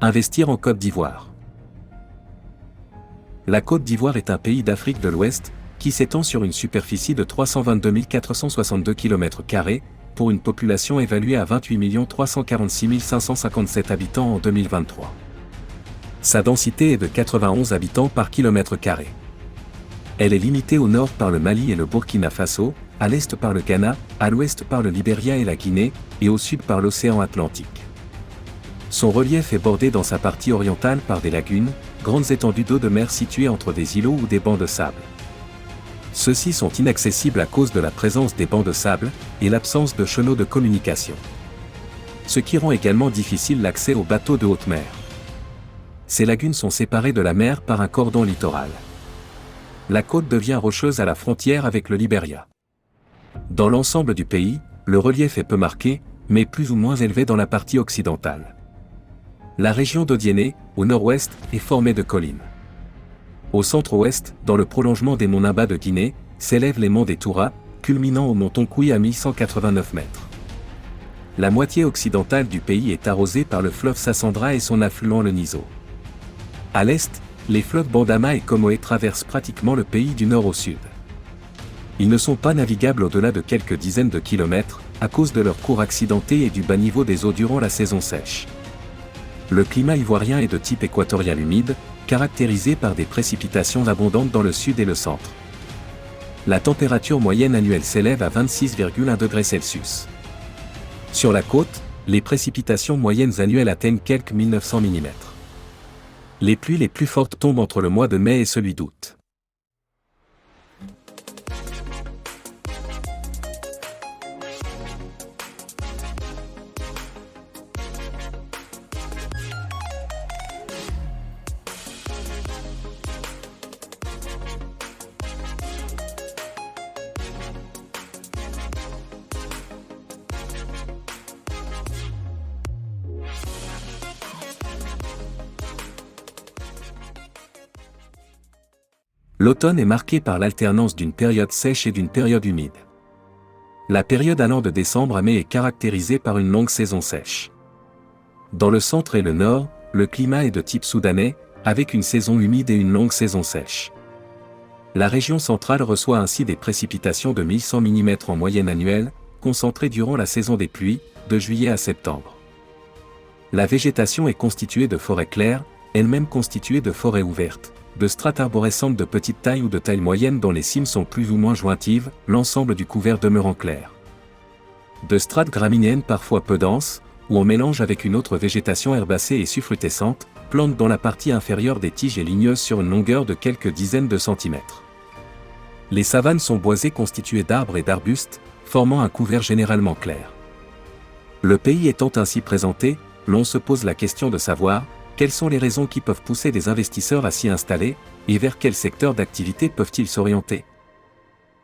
Investir en Côte d'Ivoire. La Côte d'Ivoire est un pays d'Afrique de l'Ouest, qui s'étend sur une superficie de 322 462 km², pour une population évaluée à 28 346 557 habitants en 2023. Sa densité est de 91 habitants par km². Elle est limitée au nord par le Mali et le Burkina Faso, à l'est par le Ghana, à l'ouest par le Libéria et la Guinée, et au sud par l'océan Atlantique. Son relief est bordé dans sa partie orientale par des lagunes, grandes étendues d'eau de mer situées entre des îlots ou des bancs de sable. Ceux-ci sont inaccessibles à cause de la présence des bancs de sable et l'absence de chenaux de communication. Ce qui rend également difficile l'accès aux bateaux de haute mer. Ces lagunes sont séparées de la mer par un cordon littoral. La côte devient rocheuse à la frontière avec le Libéria. Dans l'ensemble du pays, le relief est peu marqué, mais plus ou moins élevé dans la partie occidentale. La région d'Odiéné, au nord-ouest, est formée de collines. Au centre-ouest, dans le prolongement des monts Nimba de Guinée, s'élèvent les monts des Touras, culminant au mont Tonkoui à 1189 mètres. La moitié occidentale du pays est arrosée par le fleuve Sassandra et son affluent le Nizo. À l'est, les fleuves Bandama et Comoé traversent pratiquement le pays du nord au sud. Ils ne sont pas navigables au-delà de quelques dizaines de kilomètres, à cause de leur cours accidenté et du bas niveau des eaux durant la saison sèche. Le climat ivoirien est de type équatorial humide, caractérisé par des précipitations abondantes dans le sud et le centre. La température moyenne annuelle s'élève à 26,1 degrés Celsius. Sur la côte, les précipitations moyennes annuelles atteignent quelques 1900 mm. Les pluies les plus fortes tombent entre le mois de mai et celui d'août. L'automne est marqué par l'alternance d'une période sèche et d'une période humide. La période allant de décembre à mai est caractérisée par une longue saison sèche. Dans le centre et le nord, le climat est de type soudanais, avec une saison humide et une longue saison sèche. La région centrale reçoit ainsi des précipitations de 1100 mm en moyenne annuelle, concentrées durant la saison des pluies, de juillet à septembre. La végétation est constituée de forêts claires, elle-même constituée de forêts ouvertes, de strates arborescentes de petite taille ou de taille moyenne dont les cimes sont plus ou moins jointives, l'ensemble du couvert demeurant clair. De strates graminéennes parfois peu denses, ou en mélange avec une autre végétation herbacée et suffrutescente, plantes dont la partie inférieure des tiges est ligneuse sur une longueur de quelques dizaines de centimètres. Les savanes sont boisées constituées d'arbres et d'arbustes, formant un couvert généralement clair. Le pays étant ainsi présenté, l'on se pose la question de savoir quelles sont les raisons qui peuvent pousser des investisseurs à s'y installer, et vers quel secteur d'activité peuvent-ils s'orienter?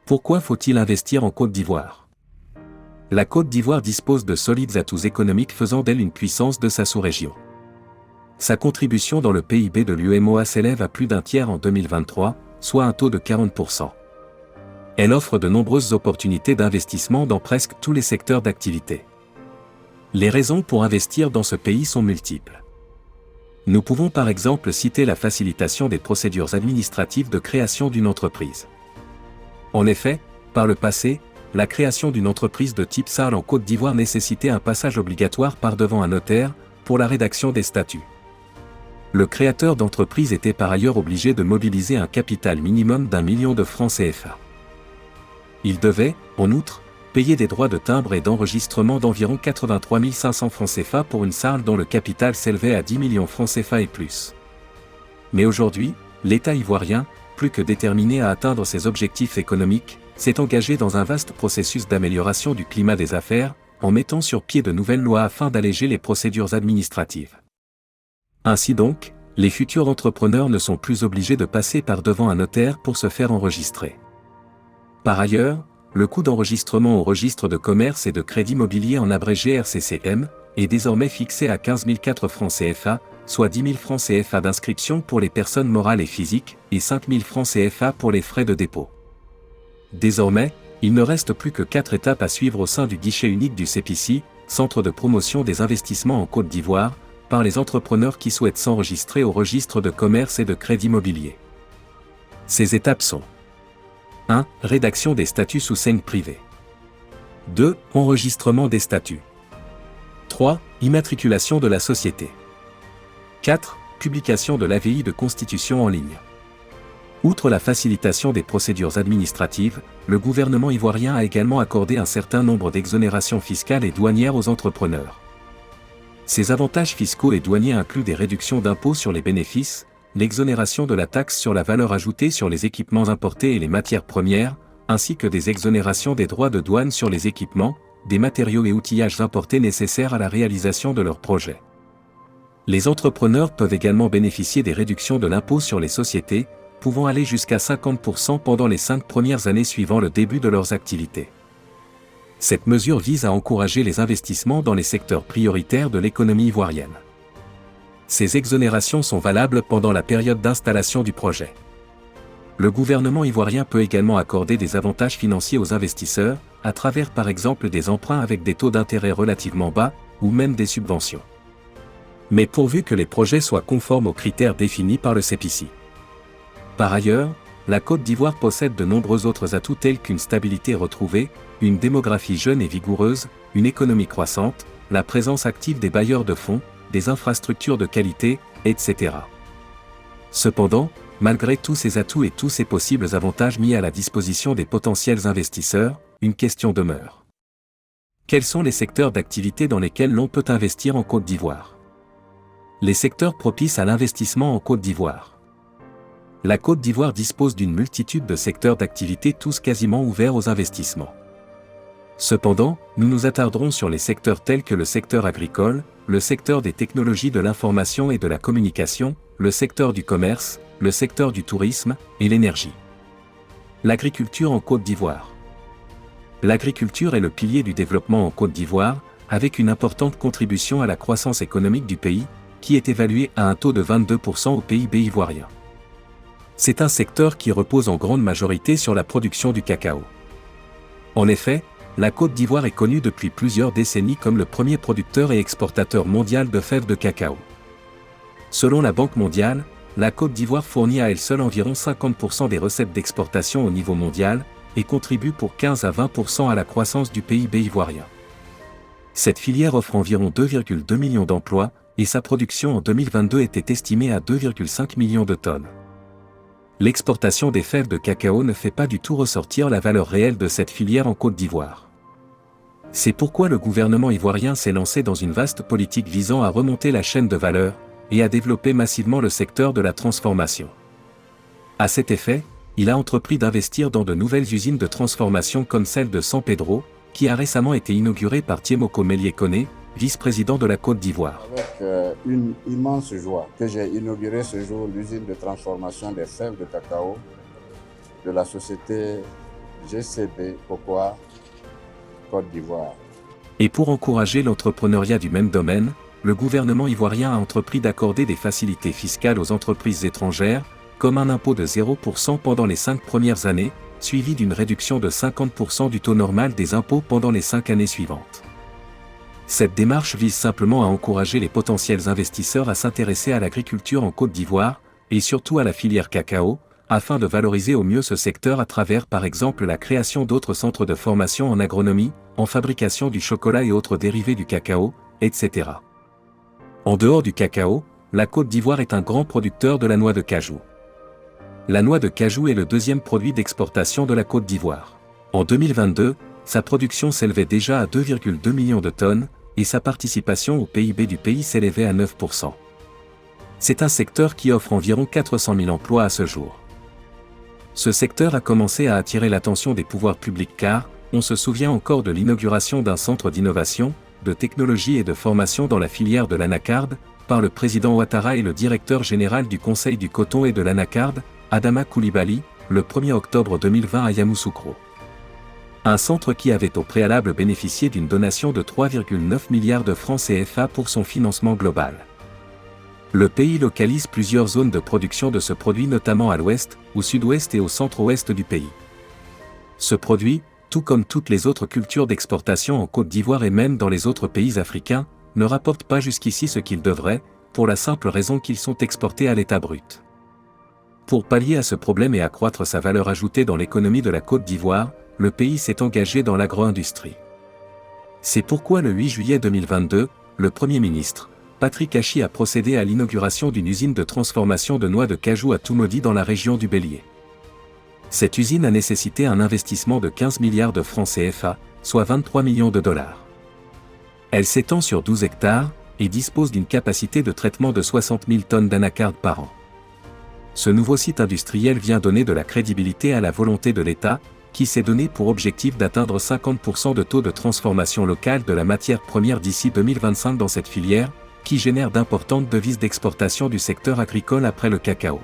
Pourquoi faut-il investir en Côte d'Ivoire? La Côte d'Ivoire dispose de solides atouts économiques faisant d'elle une puissance de sa sous-région. Sa contribution dans le PIB de l'UEMOA s'élève à plus d'un tiers en 2023, soit un taux de 40%. Elle offre de nombreuses opportunités d'investissement dans presque tous les secteurs d'activité. Les raisons pour investir dans ce pays sont multiples. Nous pouvons par exemple citer la facilitation des procédures administratives de création d'une entreprise. En effet, par le passé, la création d'une entreprise de type SARL en Côte d'Ivoire nécessitait un passage obligatoire par devant un notaire, pour la rédaction des statuts. Le créateur d'entreprise était par ailleurs obligé de mobiliser un capital minimum d'1 million de francs CFA. Il devait, en outre, payer des droits de timbre et d'enregistrement d'environ 83 500 francs CFA pour une SARL dont le capital s'élevait à 10 millions francs CFA et plus. Mais aujourd'hui, l'État ivoirien, plus que déterminé à atteindre ses objectifs économiques, s'est engagé dans un vaste processus d'amélioration du climat des affaires, en mettant sur pied de nouvelles lois afin d'alléger les procédures administratives. Ainsi donc, les futurs entrepreneurs ne sont plus obligés de passer par devant un notaire pour se faire enregistrer. Par ailleurs, le coût d'enregistrement au registre de commerce et de crédit mobilier en abrégé RCCM est désormais fixé à 15 004 francs CFA, soit 10 000 francs CFA d'inscription pour les personnes morales et physiques, et 5 000 francs CFA pour les frais de dépôt. Désormais, il ne reste plus que 4 étapes à suivre au sein du guichet unique du CEPICI, Centre de promotion des investissements en Côte d'Ivoire, par les entrepreneurs qui souhaitent s'enregistrer au registre de commerce et de crédit immobilier. Ces étapes sont 1. Rédaction des statuts sous seing privé. 2. Enregistrement des statuts. 3. Immatriculation de la société. 4. Publication de l'AVI de constitution en ligne. Outre la facilitation des procédures administratives, le gouvernement ivoirien a également accordé un certain nombre d'exonérations fiscales et douanières aux entrepreneurs. Ces avantages fiscaux et douaniers incluent des réductions d'impôts sur les bénéfices, l'exonération de la taxe sur la valeur ajoutée sur les équipements importés et les matières premières, ainsi que des exonérations des droits de douane sur les équipements, des matériaux et outillages importés nécessaires à la réalisation de leurs projets. Les entrepreneurs peuvent également bénéficier des réductions de l'impôt sur les sociétés, pouvant aller jusqu'à 50% pendant les 5 premières années suivant le début de leurs activités. Cette mesure vise à encourager les investissements dans les secteurs prioritaires de l'économie ivoirienne. Ces exonérations sont valables pendant la période d'installation du projet. Le gouvernement ivoirien peut également accorder des avantages financiers aux investisseurs, à travers par exemple des emprunts avec des taux d'intérêt relativement bas, ou même des subventions. Mais pourvu que les projets soient conformes aux critères définis par le CEPICI. Par ailleurs, la Côte d'Ivoire possède de nombreux autres atouts tels qu'une stabilité retrouvée, une démographie jeune et vigoureuse, une économie croissante, la présence active des bailleurs de fonds, des infrastructures de qualité, etc. Cependant, malgré tous ces atouts et tous ces possibles avantages mis à la disposition des potentiels investisseurs, une question demeure. Quels sont les secteurs d'activité dans lesquels l'on peut investir en Côte d'Ivoire ? Les secteurs propices à l'investissement en Côte d'Ivoire. La Côte d'Ivoire dispose d'une multitude de secteurs d'activité tous quasiment ouverts aux investissements. Cependant, nous nous attarderons sur les secteurs tels que le secteur agricole, le secteur des technologies de l'information et de la communication, le secteur du commerce, le secteur du tourisme et l'énergie. L'agriculture en Côte d'Ivoire. L'agriculture est le pilier du développement en Côte d'Ivoire, avec une importante contribution à la croissance économique du pays, qui est évaluée à un taux de 22% au PIB ivoirien. C'est un secteur qui repose en grande majorité sur la production du cacao. En effet, la Côte d'Ivoire est connue depuis plusieurs décennies comme le premier producteur et exportateur mondial de fèves de cacao. Selon la Banque mondiale, la Côte d'Ivoire fournit à elle seule environ 50% des recettes d'exportation au niveau mondial et contribue pour 15 à 20% à la croissance du PIB ivoirien. Cette filière offre environ 2,2 millions d'emplois et sa production en 2022 était estimée à 2,5 millions de tonnes. L'exportation des fèves de cacao ne fait pas du tout ressortir la valeur réelle de cette filière en Côte d'Ivoire. C'est pourquoi le gouvernement ivoirien s'est lancé dans une vaste politique visant à remonter la chaîne de valeur et à développer massivement le secteur de la transformation. À cet effet, il a entrepris d'investir dans de nouvelles usines de transformation comme celle de San Pedro, qui a récemment été inaugurée par Thiemoko Mélié-Koné, vice-président de la Côte d'Ivoire. Avec une immense joie que j'ai inauguré ce jour l'usine de transformation des fèves de cacao de la société GCB Cocoa Côte d'Ivoire. Et pour encourager l'entrepreneuriat du même domaine, le gouvernement ivoirien a entrepris d'accorder des facilités fiscales aux entreprises étrangères, comme un impôt de 0% pendant les 5 premières années, suivi d'une réduction de 50% du taux normal des impôts pendant les 5 années suivantes. Cette démarche vise simplement à encourager les potentiels investisseurs à s'intéresser à l'agriculture en Côte d'Ivoire, et surtout à la filière cacao, afin de valoriser au mieux ce secteur à travers par exemple la création d'autres centres de formation en agronomie, en fabrication du chocolat et autres dérivés du cacao, etc. En dehors du cacao, la Côte d'Ivoire est un grand producteur de la noix de cajou. La noix de cajou est le deuxième produit d'exportation de la Côte d'Ivoire. En 2022, sa production s'élevait déjà à 2,2 millions de tonnes, et sa participation au PIB du pays s'élevait à 9%. C'est un secteur qui offre environ 400 000 emplois à ce jour. Ce secteur a commencé à attirer l'attention des pouvoirs publics car, on se souvient encore de l'inauguration d'un centre d'innovation, de technologie et de formation dans la filière de l'anacarde, par le président Ouattara et le directeur général du Conseil du coton et de l'anacarde, Adama Coulibaly, le 1er octobre 2020 à Yamoussoukro. Un centre qui avait au préalable bénéficié d'une donation de 3,9 milliards de francs CFA pour son financement global. Le pays localise plusieurs zones de production de ce produit notamment à l'ouest, au sud-ouest et au centre-ouest du pays. Ce produit, tout comme toutes les autres cultures d'exportation en Côte d'Ivoire et même dans les autres pays africains, ne rapportent pas jusqu'ici ce qu'ils devraient, pour la simple raison qu'ils sont exportés à l'état brut. Pour pallier à ce problème et accroître sa valeur ajoutée dans l'économie de la Côte d'Ivoire, le pays s'est engagé dans l'agro-industrie. C'est pourquoi le 8 juillet 2022, le Premier ministre, Patrick Achi a procédé à l'inauguration d'une usine de transformation de noix de cajou à Toumodi dans la région du Bélier. Cette usine a nécessité un investissement de 15 milliards de francs CFA, soit 23 millions de dollars. Elle s'étend sur 12 hectares et dispose d'une capacité de traitement de 60 000 tonnes d'anacarde par an. Ce nouveau site industriel vient donner de la crédibilité à la volonté de l'État, qui s'est donné pour objectif d'atteindre 50% de taux de transformation locale de la matière première d'ici 2025 dans cette filière, qui génère d'importantes devises d'exportation du secteur agricole après le cacao.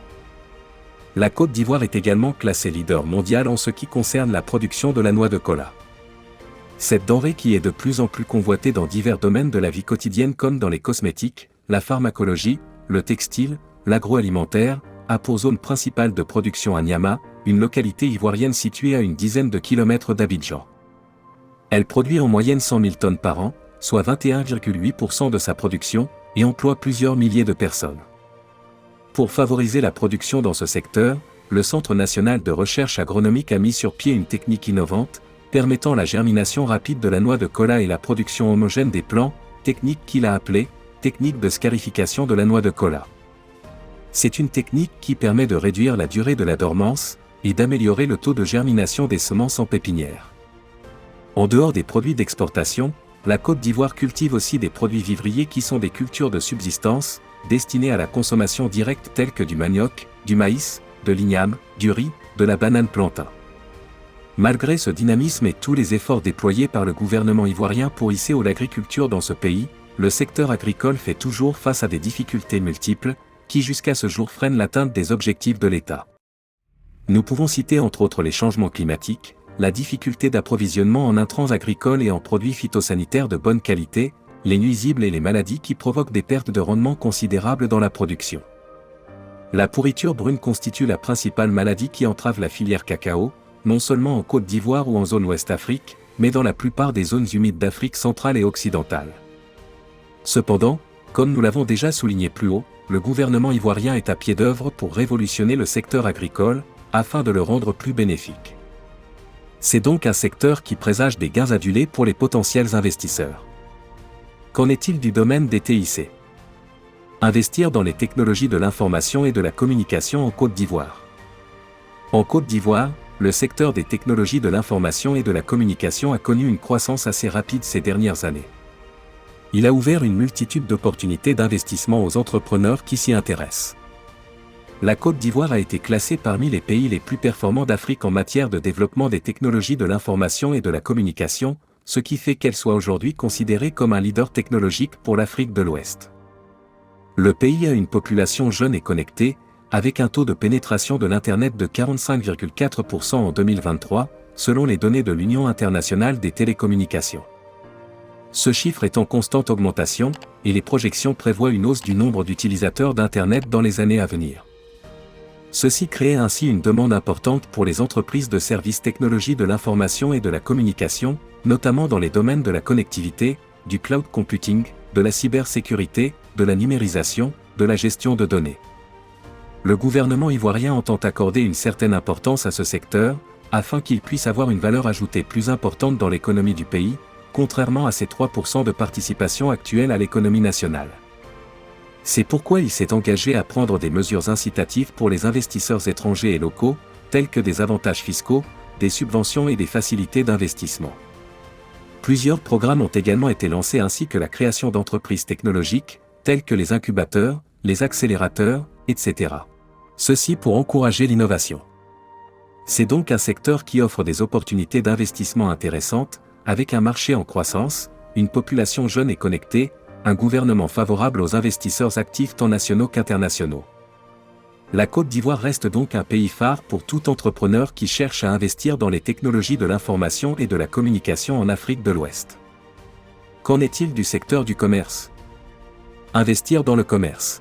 La Côte d'Ivoire est également classée leader mondial en ce qui concerne la production de la noix de cola. Cette denrée qui est de plus en plus convoitée dans divers domaines de la vie quotidienne comme dans les cosmétiques, la pharmacologie, le textile, l'agroalimentaire, a pour zone principale de production à Niama, une localité ivoirienne située à une dizaine de kilomètres d'Abidjan. Elle produit en moyenne 100 000 tonnes par an, soit 21,8% de sa production, et emploie plusieurs milliers de personnes. Pour favoriser la production dans ce secteur, le Centre national de recherche agronomique a mis sur pied une technique innovante, permettant la germination rapide de la noix de cola et la production homogène des plants, technique qu'il a appelée « technique de scarification de la noix de cola ». C'est une technique qui permet de réduire la durée de la dormance et d'améliorer le taux de germination des semences en pépinière. En dehors des produits d'exportation, la Côte d'Ivoire cultive aussi des produits vivriers qui sont des cultures de subsistance, destinées à la consommation directe telles que du manioc, du maïs, de l'igname, du riz, de la banane plantain. Malgré ce dynamisme et tous les efforts déployés par le gouvernement ivoirien pour hisser haut l'agriculture dans ce pays, le secteur agricole fait toujours face à des difficultés multiples, qui jusqu'à ce jour freinent l'atteinte des objectifs de l'État. Nous pouvons citer entre autres les changements climatiques, la difficulté d'approvisionnement en intrants agricoles et en produits phytosanitaires de bonne qualité, les nuisibles et les maladies qui provoquent des pertes de rendement considérables dans la production. La pourriture brune constitue la principale maladie qui entrave la filière cacao, non seulement en Côte d'Ivoire ou en zone Ouest-Afrique, mais dans la plupart des zones humides d'Afrique centrale et occidentale. Cependant, comme nous l'avons déjà souligné plus haut, le gouvernement ivoirien est à pied d'œuvre pour révolutionner le secteur agricole, afin de le rendre plus bénéfique. C'est donc un secteur qui présage des gains adulés pour les potentiels investisseurs. Qu'en est-il du domaine des TIC ? Investir dans les technologies de l'information et de la communication en Côte d'Ivoire. En Côte d'Ivoire, le secteur des technologies de l'information et de la communication a connu une croissance assez rapide ces dernières années. Il a ouvert une multitude d'opportunités d'investissement aux entrepreneurs qui s'y intéressent. La Côte d'Ivoire a été classée parmi les pays les plus performants d'Afrique en matière de développement des technologies de l'information et de la communication, ce qui fait qu'elle soit aujourd'hui considérée comme un leader technologique pour l'Afrique de l'Ouest. Le pays a une population jeune et connectée, avec un taux de pénétration de l'Internet de 45,4% en 2023, selon les données de l'Union internationale des télécommunications. Ce chiffre est en constante augmentation, et les projections prévoient une hausse du nombre d'utilisateurs d'Internet dans les années à venir. Ceci crée ainsi une demande importante pour les entreprises de services technologies de l'information et de la communication, notamment dans les domaines de la connectivité, du cloud computing, de la cybersécurité, de la numérisation, de la gestion de données. Le gouvernement ivoirien entend accorder une certaine importance à ce secteur, afin qu'il puisse avoir une valeur ajoutée plus importante dans l'économie du pays, contrairement à ses 3% de participation actuelle à l'économie nationale. C'est pourquoi il s'est engagé à prendre des mesures incitatives pour les investisseurs étrangers et locaux, tels que des avantages fiscaux, des subventions et des facilités d'investissement. Plusieurs programmes ont également été lancés ainsi que la création d'entreprises technologiques, telles que les incubateurs, les accélérateurs, etc. Ceci pour encourager l'innovation. C'est donc un secteur qui offre des opportunités d'investissement intéressantes, avec un marché en croissance, une population jeune et connectée, un gouvernement favorable aux investisseurs actifs tant nationaux qu'internationaux. La Côte d'Ivoire reste donc un pays phare pour tout entrepreneur qui cherche à investir dans les technologies de l'information et de la communication en Afrique de l'Ouest. Qu'en est-il du secteur du commerce ? Investir dans le commerce.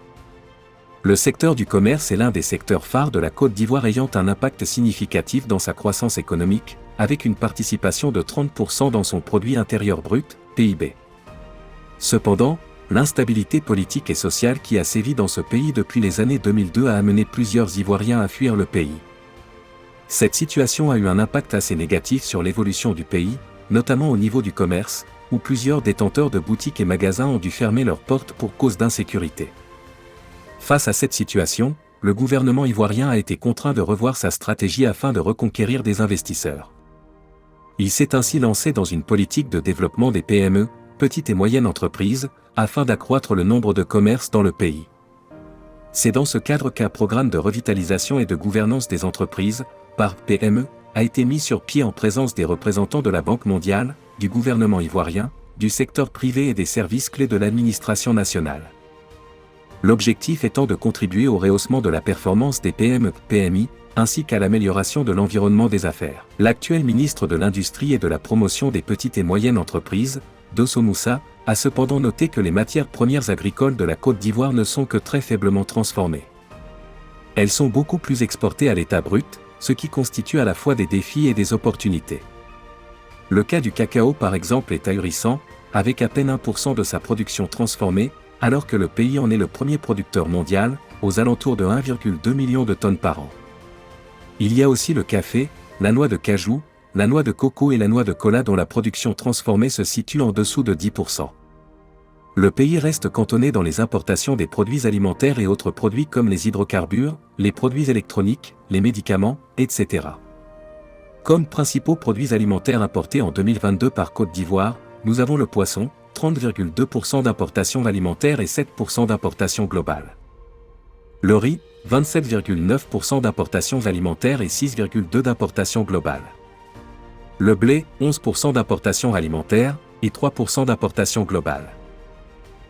Le secteur du commerce est l'un des secteurs phares de la Côte d'Ivoire ayant un impact significatif dans sa croissance économique, avec une participation de 30% dans son produit intérieur brut, PIB. Cependant, l'instabilité politique et sociale qui a sévi dans ce pays depuis les années 2002 a amené plusieurs Ivoiriens à fuir le pays. Cette situation a eu un impact assez négatif sur l'évolution du pays, notamment au niveau du commerce, où plusieurs détenteurs de boutiques et magasins ont dû fermer leurs portes pour cause d'insécurité. Face à cette situation, le gouvernement ivoirien a été contraint de revoir sa stratégie afin de reconquérir des investisseurs. Il s'est ainsi lancé dans une politique de développement des PME, petites et moyennes entreprises, afin d'accroître le nombre de commerces dans le pays. C'est dans ce cadre qu'un programme de revitalisation et de gouvernance des entreprises, par PME, a été mis sur pied en présence des représentants de la Banque mondiale, du gouvernement ivoirien, du secteur privé et des services clés de l'administration nationale. L'objectif étant de contribuer au rehaussement de la performance des PME-PMI, ainsi qu'à l'amélioration de l'environnement des affaires. L'actuel ministre de l'Industrie et de la Promotion des petites et moyennes entreprises, Dosso Moussa, a cependant noté que les matières premières agricoles de la Côte d'Ivoire ne sont que très faiblement transformées. Elles sont beaucoup plus exportées à l'état brut, ce qui constitue à la fois des défis et des opportunités. Le cas du cacao par exemple est ahurissant, avec à peine 1% de sa production transformée, alors que le pays en est le premier producteur mondial, aux alentours de 1,2 million de tonnes par an. Il y a aussi le café, la noix de cajou, la noix de coco et la noix de cola dont la production transformée se situe en dessous de 10%. Le pays reste cantonné dans les importations des produits alimentaires et autres produits comme les hydrocarbures, les produits électroniques, les médicaments, etc. Comme principaux produits alimentaires importés en 2022 par Côte d'Ivoire, nous avons le poisson, 30,2% d'importation alimentaire et 7% d'importation globale. Le riz, 27,9% d'importation alimentaire et 6,2% d'importation globale. Le blé, 11% d'importation alimentaire et 3% d'importation globale.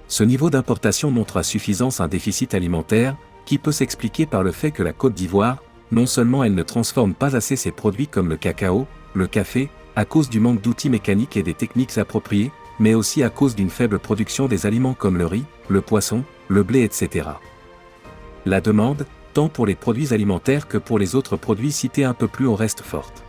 Ce niveau d'importation montre à suffisance un déficit alimentaire, qui peut s'expliquer par le fait que la Côte d'Ivoire, non seulement elle ne transforme pas assez ses produits comme le cacao, le café, à cause du manque d'outils mécaniques et des techniques appropriées, mais aussi à cause d'une faible production des aliments comme le riz, le poisson, le blé, etc. La demande, tant pour les produits alimentaires que pour les autres produits cités un peu plus haut reste forte.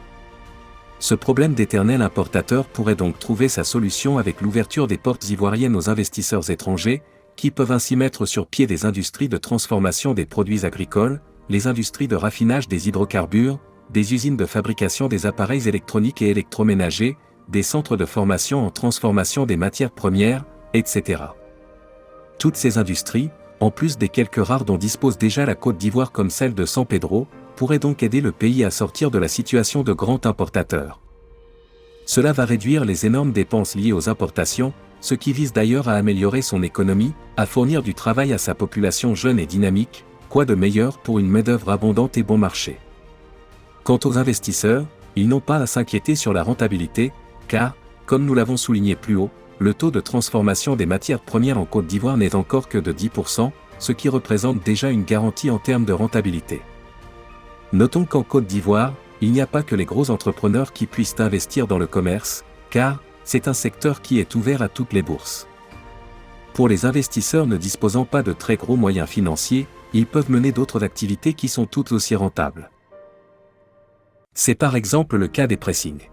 Ce problème d'éternel importateur pourrait donc trouver sa solution avec l'ouverture des portes ivoiriennes aux investisseurs étrangers, qui peuvent ainsi mettre sur pied des industries de transformation des produits agricoles, les industries de raffinage des hydrocarbures, des usines de fabrication des appareils électroniques et électroménagers, des centres de formation en transformation des matières premières, etc. Toutes ces industries, en plus des quelques rares dont dispose déjà la Côte d'Ivoire comme celle de San Pedro, pourraient donc aider le pays à sortir de la situation de grand importateur. Cela va réduire les énormes dépenses liées aux importations, ce qui vise d'ailleurs à améliorer son économie, à fournir du travail à sa population jeune et dynamique, quoi de meilleur pour une main-d'œuvre abondante et bon marché. Quant aux investisseurs, ils n'ont pas à s'inquiéter sur la rentabilité, car, comme nous l'avons souligné plus haut, le taux de transformation des matières premières en Côte d'Ivoire n'est encore que de 10%, ce qui représente déjà une garantie en termes de rentabilité. Notons qu'en Côte d'Ivoire, il n'y a pas que les gros entrepreneurs qui puissent investir dans le commerce, car c'est un secteur qui est ouvert à toutes les bourses. Pour les investisseurs ne disposant pas de très gros moyens financiers, ils peuvent mener d'autres activités qui sont toutes aussi rentables. C'est par exemple le cas des pressings.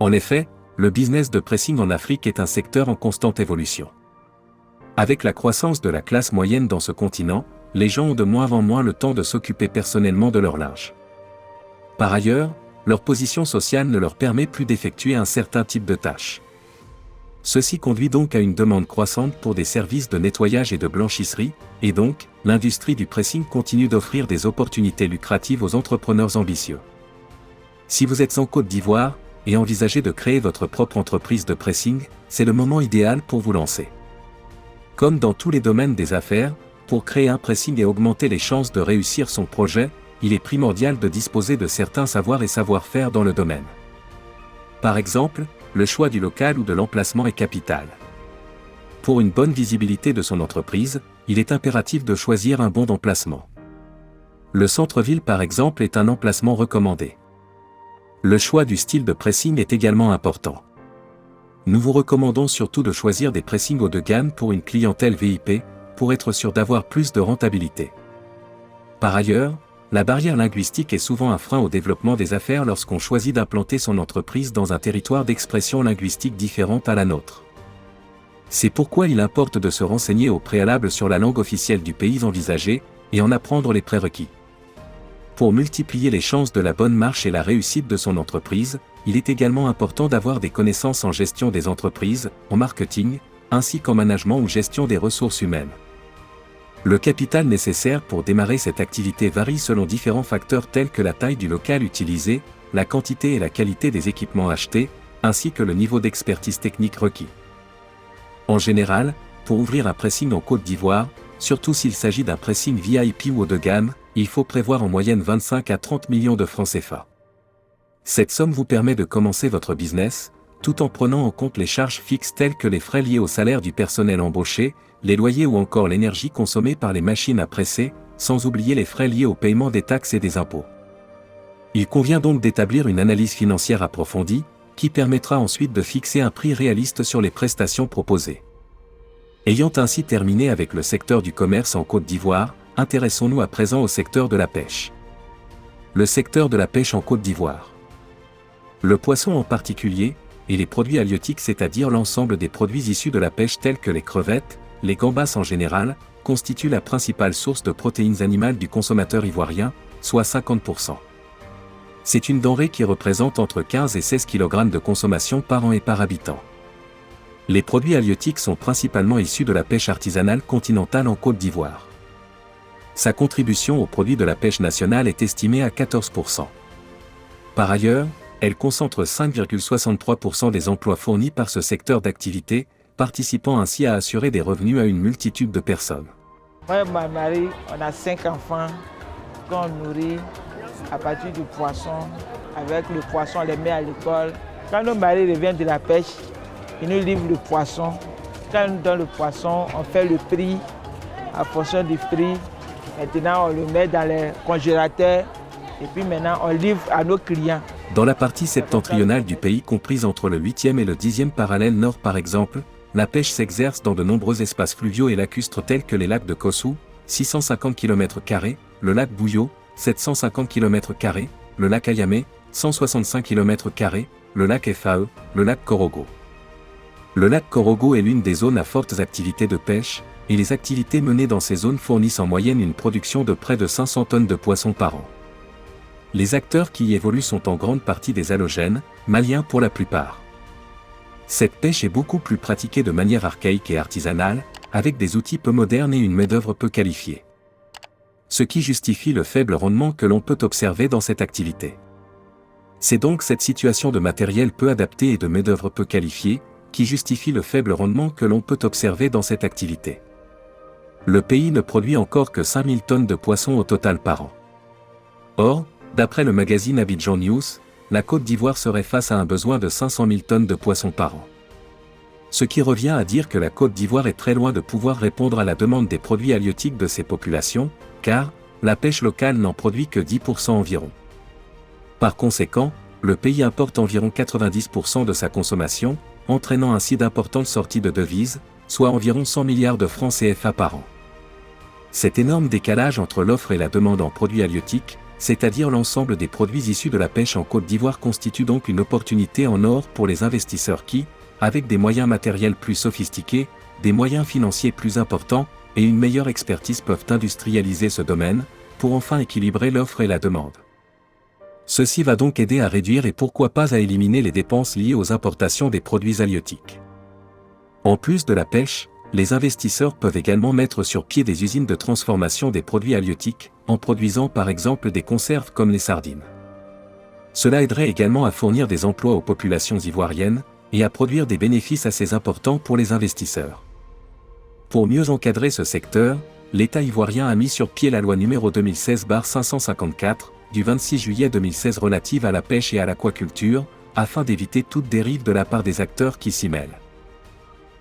En effet, le business de pressing en Afrique est un secteur en constante évolution. Avec la croissance de la classe moyenne dans ce continent, les gens ont de moins en moins le temps de s'occuper personnellement de leur linge. Par ailleurs, leur position sociale ne leur permet plus d'effectuer un certain type de tâches. Ceci conduit donc à une demande croissante pour des services de nettoyage et de blanchisserie, et donc, l'industrie du pressing continue d'offrir des opportunités lucratives aux entrepreneurs ambitieux. Si vous êtes en Côte d'Ivoire, et envisagez de créer votre propre entreprise de pressing, c'est le moment idéal pour vous lancer. Comme dans tous les domaines des affaires, pour créer un pressing et augmenter les chances de réussir son projet, il est primordial de disposer de certains savoirs et savoir-faire dans le domaine. Par exemple, le choix du local ou de l'emplacement est capital. Pour une bonne visibilité de son entreprise, il est impératif de choisir un bon emplacement. Le centre-ville par exemple est un emplacement recommandé. Le choix du style de pressing est également important. Nous vous recommandons surtout de choisir des pressings haut de gamme pour une clientèle VIP, pour être sûr d'avoir plus de rentabilité. Par ailleurs, la barrière linguistique est souvent un frein au développement des affaires lorsqu'on choisit d'implanter son entreprise dans un territoire d'expression linguistique différente à la nôtre. C'est pourquoi il importe de se renseigner au préalable sur la langue officielle du pays envisagé, et en apprendre les prérequis. Pour multiplier les chances de la bonne marche et la réussite de son entreprise, il est également important d'avoir des connaissances en gestion des entreprises, en marketing, ainsi qu'en management ou gestion des ressources humaines. Le capital nécessaire pour démarrer cette activité varie selon différents facteurs tels que la taille du local utilisé, la quantité et la qualité des équipements achetés, ainsi que le niveau d'expertise technique requis. En général, pour ouvrir un pressing en Côte d'Ivoire, surtout s'il s'agit d'un pressing VIP ou haut de gamme, il faut prévoir en moyenne 25 à 30 millions de francs CFA. Cette somme vous permet de commencer votre business, tout en prenant en compte les charges fixes telles que les frais liés au salaire du personnel embauché, les loyers ou encore l'énergie consommée par les machines à presser, sans oublier les frais liés au paiement des taxes et des impôts. Il convient donc d'établir une analyse financière approfondie, qui permettra ensuite de fixer un prix réaliste sur les prestations proposées. Ayant ainsi terminé avec le secteur du commerce en Côte d'Ivoire, intéressons-nous à présent au secteur de la pêche. Le secteur de la pêche en Côte d'Ivoire. Le poisson en particulier, et les produits halieutiques, c'est-à-dire l'ensemble des produits issus de la pêche tels que les crevettes, les gambas en général, constituent la principale source de protéines animales du consommateur ivoirien, soit 50%. C'est une denrée qui représente entre 15 et 16 kg de consommation par an et par habitant. Les produits halieutiques sont principalement issus de la pêche artisanale continentale en Côte d'Ivoire. Sa contribution aux produits de la pêche nationale est estimée à 14%. Par ailleurs, elle concentre 5,63% des emplois fournis par ce secteur d'activité, participant ainsi à assurer des revenus à une multitude de personnes. Moi et ma mari, on a 5 enfants qu'on nourrit à partir du poisson. Avec le poisson, on les met à l'école. Quand nos maris reviennent de la pêche, ils nous livrent le poisson. Quand ils nous donnent le poisson, on fait le prix en fonction du prix. Maintenant, on le met dans les congélateurs et puis maintenant, on livre à nos clients. Dans la partie septentrionale du pays comprise entre le 8e et le 10e parallèle nord par exemple, la pêche s'exerce dans de nombreux espaces fluviaux et lacustres tels que les lacs de Kossou, 650 km², le lac Bouillot, 750 km², le lac Ayamé, 165 km², le lac FAE, le lac Korogo. Le lac Korogo est l'une des zones à fortes activités de pêche, et les activités menées dans ces zones fournissent en moyenne une production de près de 500 tonnes de poissons par an. Les acteurs qui y évoluent sont en grande partie des allogènes, maliens pour la plupart. Cette pêche est beaucoup plus pratiquée de manière archaïque et artisanale, avec des outils peu modernes et une main-d'œuvre peu qualifiée. Ce qui justifie le faible rendement que l'on peut observer dans cette activité. C'est donc cette situation de matériel peu adapté et de main-d'œuvre peu qualifiée, qui justifie le faible rendement que l'on peut observer dans cette activité. Le pays ne produit encore que 5000 tonnes de poissons au total par an. Or, d'après le magazine Abidjan News, la Côte d'Ivoire serait face à un besoin de 500 000 tonnes de poissons par an. Ce qui revient à dire que la Côte d'Ivoire est très loin de pouvoir répondre à la demande des produits halieutiques de ces populations, car la pêche locale n'en produit que 10% environ. Par conséquent, le pays importe environ 90% de sa consommation, entraînant ainsi d'importantes sorties de devises, soit environ 100 milliards de francs CFA par an. Cet énorme décalage entre l'offre et la demande en produits halieutiques, c'est-à-dire l'ensemble des produits issus de la pêche en Côte d'Ivoire, constitue donc une opportunité en or pour les investisseurs qui, avec des moyens matériels plus sophistiqués, des moyens financiers plus importants et une meilleure expertise peuvent industrialiser ce domaine, pour enfin équilibrer l'offre et la demande. Ceci va donc aider à réduire et pourquoi pas à éliminer les dépenses liées aux importations des produits halieutiques. En plus de la pêche, les investisseurs peuvent également mettre sur pied des usines de transformation des produits halieutiques, en produisant par exemple des conserves comme les sardines. Cela aiderait également à fournir des emplois aux populations ivoiriennes, et à produire des bénéfices assez importants pour les investisseurs. Pour mieux encadrer ce secteur, l'État ivoirien a mis sur pied la loi numéro 2016/554, du 26 juillet 2016 relative à la pêche et à l'aquaculture, afin d'éviter toute dérive de la part des acteurs qui s'y mêlent.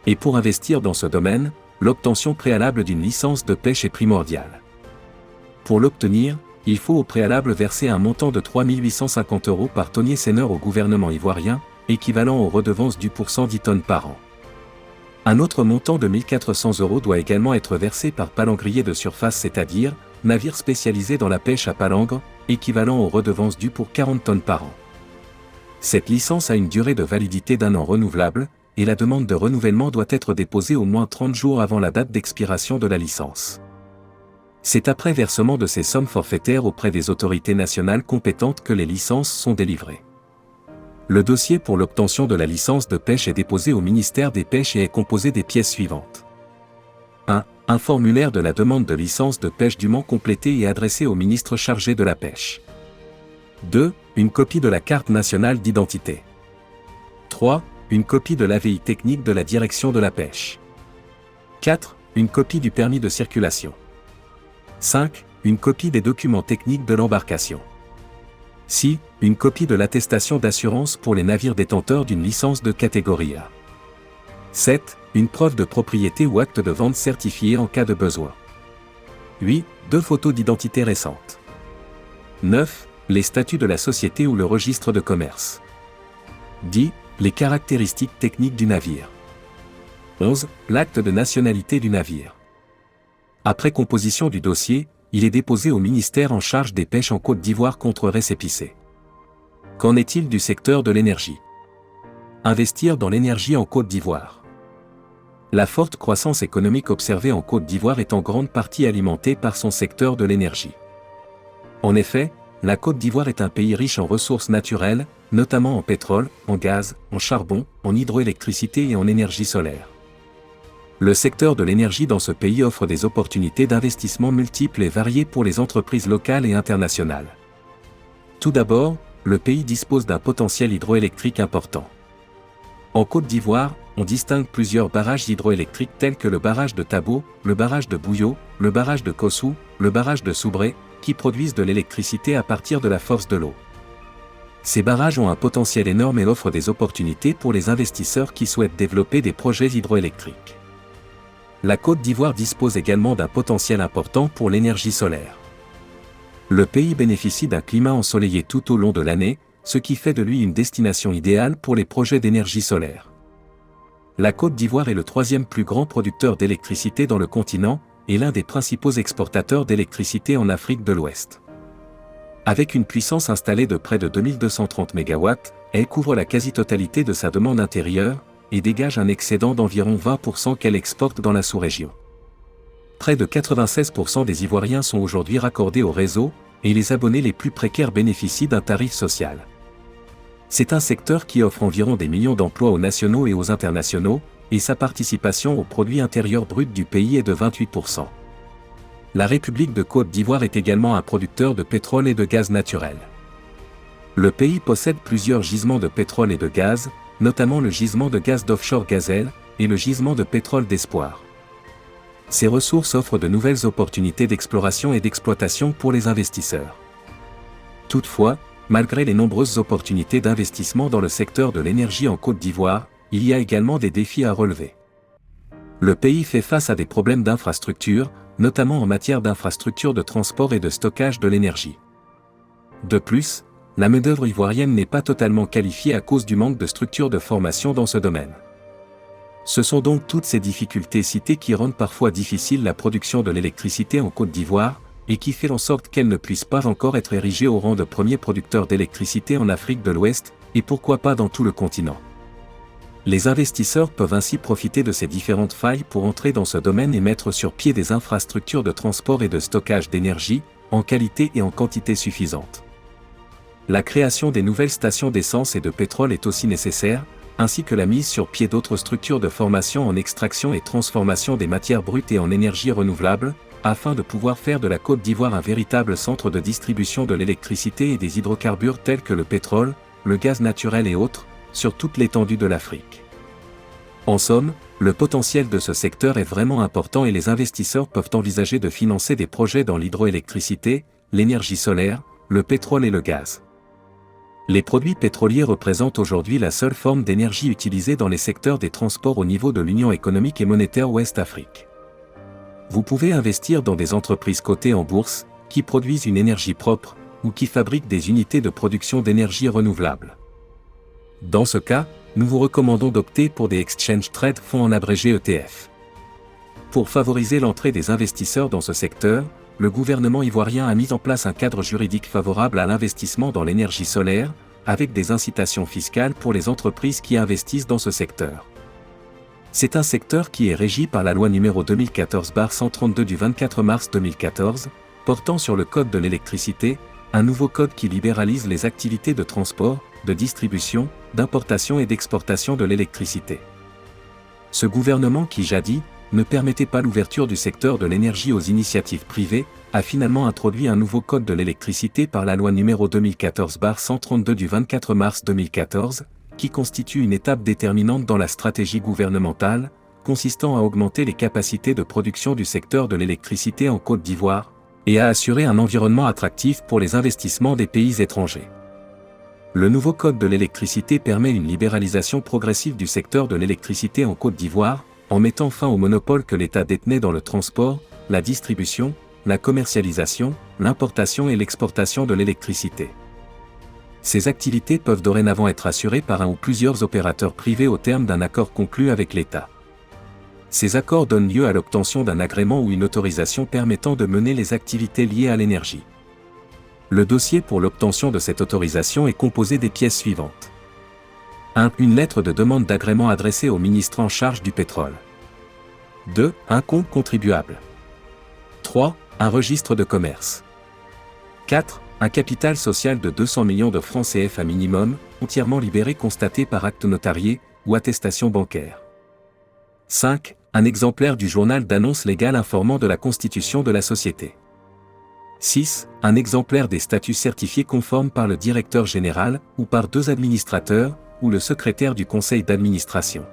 Et pour investir dans ce domaine, l'obtention préalable d'une licence de pêche est primordiale. Pour l'obtenir, il faut au préalable verser un montant de 3 850 € par tonnier seineur au gouvernement ivoirien, équivalent aux redevances dues pour 110 tonnes par an. Un autre montant de 1 400 € doit également être versé par palangrier de surface, c'est-à-dire navire spécialisé dans la pêche à palangre, équivalent aux redevances dues pour 40 tonnes par an. Cette licence a une durée de validité d'1 an renouvelable, et la demande de renouvellement doit être déposée au moins 30 jours avant la date d'expiration de la licence. C'est après versement de ces sommes forfaitaires auprès des autorités nationales compétentes que les licences sont délivrées. Le dossier pour l'obtention de la licence de pêche est déposé au ministère des Pêches et est composé des pièces suivantes. 1. Un formulaire de la demande de licence de pêche dûment complété et adressé au ministre chargé de la pêche. 2. Une copie de la carte nationale d'identité. 3. Une copie de l'AVI technique de la direction de la pêche. 4. Une copie du permis de circulation. 5. Une copie des documents techniques de l'embarcation. 6. Une copie de l'attestation d'assurance pour les navires détenteurs d'une licence de catégorie A. 7. Une preuve de propriété ou acte de vente certifié en cas de besoin. 8. 2 photos d'identité récentes. 9. Les statuts de la société ou le registre de commerce. 10. Les caractéristiques techniques du navire. 11. L'acte de nationalité du navire. Après composition du dossier, il est déposé au ministère en charge des pêches en Côte d'Ivoire contre récépissé. Qu'en est-il du secteur de l'énergie? Investir dans l'énergie en Côte d'Ivoire. La forte croissance économique observée en Côte d'Ivoire est en grande partie alimentée par son secteur de l'énergie. En effet, la Côte d'Ivoire est un pays riche en ressources naturelles, notamment en pétrole, en gaz, en charbon, en hydroélectricité et en énergie solaire. Le secteur de l'énergie dans ce pays offre des opportunités d'investissement multiples et variées pour les entreprises locales et internationales. Tout d'abord, le pays dispose d'un potentiel hydroélectrique important. En Côte d'Ivoire, on distingue plusieurs barrages hydroélectriques tels que le barrage de Tabo, le barrage de Bouyo, le barrage de Kossou, le barrage de Soubré, qui produisent de l'électricité à partir de la force de l'eau. Ces barrages ont un potentiel énorme et offrent des opportunités pour les investisseurs qui souhaitent développer des projets hydroélectriques. La Côte d'Ivoire dispose également d'un potentiel important pour l'énergie solaire. Le pays bénéficie d'un climat ensoleillé tout au long de l'année, ce qui fait de lui une destination idéale pour les projets d'énergie solaire. La Côte d'Ivoire est le 3e plus grand producteur d'électricité dans le continent, et l'un des principaux exportateurs d'électricité en Afrique de l'Ouest. Avec une puissance installée de près de 2230 MW, elle couvre la quasi-totalité de sa demande intérieure, et dégage un excédent d'environ 20% qu'elle exporte dans la sous-région. Près de 96% des Ivoiriens sont aujourd'hui raccordés au réseau, et les abonnés les plus précaires bénéficient d'un tarif social. C'est un secteur qui offre environ des millions d'emplois aux nationaux et aux internationaux, et sa participation au produit intérieur brut du pays est de 28%. La République de Côte d'Ivoire est également un producteur de pétrole et de gaz naturel. Le pays possède plusieurs gisements de pétrole et de gaz, notamment le gisement de gaz d'offshore Gazelle et le gisement de pétrole d'Espoir. Ces ressources offrent de nouvelles opportunités d'exploration et d'exploitation pour les investisseurs. Toutefois, malgré les nombreuses opportunités d'investissement dans le secteur de l'énergie en Côte d'Ivoire, il y a également des défis à relever. Le pays fait face à des problèmes d'infrastructure, notamment en matière d'infrastructures de transport et de stockage de l'énergie. De plus, la main-d'œuvre ivoirienne n'est pas totalement qualifiée à cause du manque de structures de formation dans ce domaine. Ce sont donc toutes ces difficultés citées qui rendent parfois difficile la production de l'électricité en Côte d'Ivoire, et qui fait en sorte qu'elle ne puisse pas encore être érigée au rang de premier producteur d'électricité en Afrique de l'Ouest, et pourquoi pas dans tout le continent. Les investisseurs peuvent ainsi profiter de ces différentes failles pour entrer dans ce domaine et mettre sur pied des infrastructures de transport et de stockage d'énergie, en qualité et en quantité suffisante. La création des nouvelles stations d'essence et de pétrole est aussi nécessaire, ainsi que la mise sur pied d'autres structures de formation en extraction et transformation des matières brutes et en énergie renouvelable, afin de pouvoir faire de la Côte d'Ivoire un véritable centre de distribution de l'électricité et des hydrocarbures tels que le pétrole, le gaz naturel et autres, sur toute l'étendue de l'Afrique. En somme, le potentiel de ce secteur est vraiment important et les investisseurs peuvent envisager de financer des projets dans l'hydroélectricité, l'énergie solaire, le pétrole et le gaz. Les produits pétroliers représentent aujourd'hui la seule forme d'énergie utilisée dans les secteurs des transports au niveau de l'Union économique et monétaire Ouest-Afrique. Vous pouvez investir dans des entreprises cotées en bourse, qui produisent une énergie propre, ou qui fabriquent des unités de production d'énergie renouvelable. Dans ce cas, nous vous recommandons d'opter pour des Exchange Trade Fonds en abrégé ETF. Pour favoriser l'entrée des investisseurs dans ce secteur, le gouvernement ivoirien a mis en place un cadre juridique favorable à l'investissement dans l'énergie solaire, avec des incitations fiscales pour les entreprises qui investissent dans ce secteur. C'est un secteur qui est régi par la loi numéro 2014/132 du 24 mars 2014, portant sur le code de l'électricité, un nouveau code qui libéralise les activités de transport, de distribution, d'importation et d'exportation de l'électricité. Ce gouvernement qui jadis ne permettait pas l'ouverture du secteur de l'énergie aux initiatives privées, a finalement introduit un nouveau code de l'électricité par la loi numéro 2014/132 du 24 mars 2014, qui constitue une étape déterminante dans la stratégie gouvernementale, consistant à augmenter les capacités de production du secteur de l'électricité en Côte d'Ivoire, et à assurer un environnement attractif pour les investissements des pays étrangers. Le nouveau code de l'électricité permet une libéralisation progressive du secteur de l'électricité en Côte d'Ivoire, en mettant fin au monopole que l'État détenait dans le transport, la distribution, la commercialisation, l'importation et l'exportation de l'électricité. Ces activités peuvent dorénavant être assurées par un ou plusieurs opérateurs privés au terme d'un accord conclu avec l'État. Ces accords donnent lieu à l'obtention d'un agrément ou une autorisation permettant de mener les activités liées à l'énergie. Le dossier pour l'obtention de cette autorisation est composé des pièces suivantes. 1. Une lettre de demande d'agrément adressée au ministre en charge du pétrole. 2. Un compte contribuable. 3. Un registre de commerce. 4. Un capital social de 200 millions de francs CFA minimum, entièrement libéré constaté par acte notarié ou attestation bancaire. 5. Un exemplaire du journal d'annonce légale informant de la constitution de la société. 6. Un exemplaire des statuts certifiés conformes par le directeur général ou par 2 administrateurs ou le secrétaire du conseil d'administration.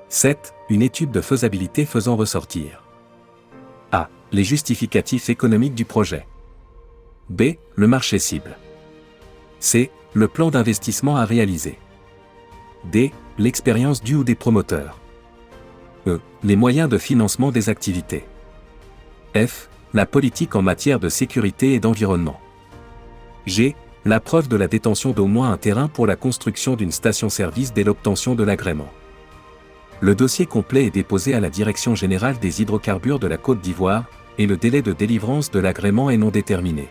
7. Une étude de faisabilité faisant ressortir a. Les justificatifs économiques du projet. B. Le marché cible. C. Le plan d'investissement à réaliser. D. L'expérience du ou des promoteurs. E. Les moyens de financement des activités. F. La politique en matière de sécurité et d'environnement. G. La preuve de la détention d'au moins un terrain pour la construction d'une station-service dès l'obtention de l'agrément. Le dossier complet est déposé à la Direction générale des hydrocarbures de la Côte d'Ivoire, et le délai de délivrance de l'agrément est non déterminé.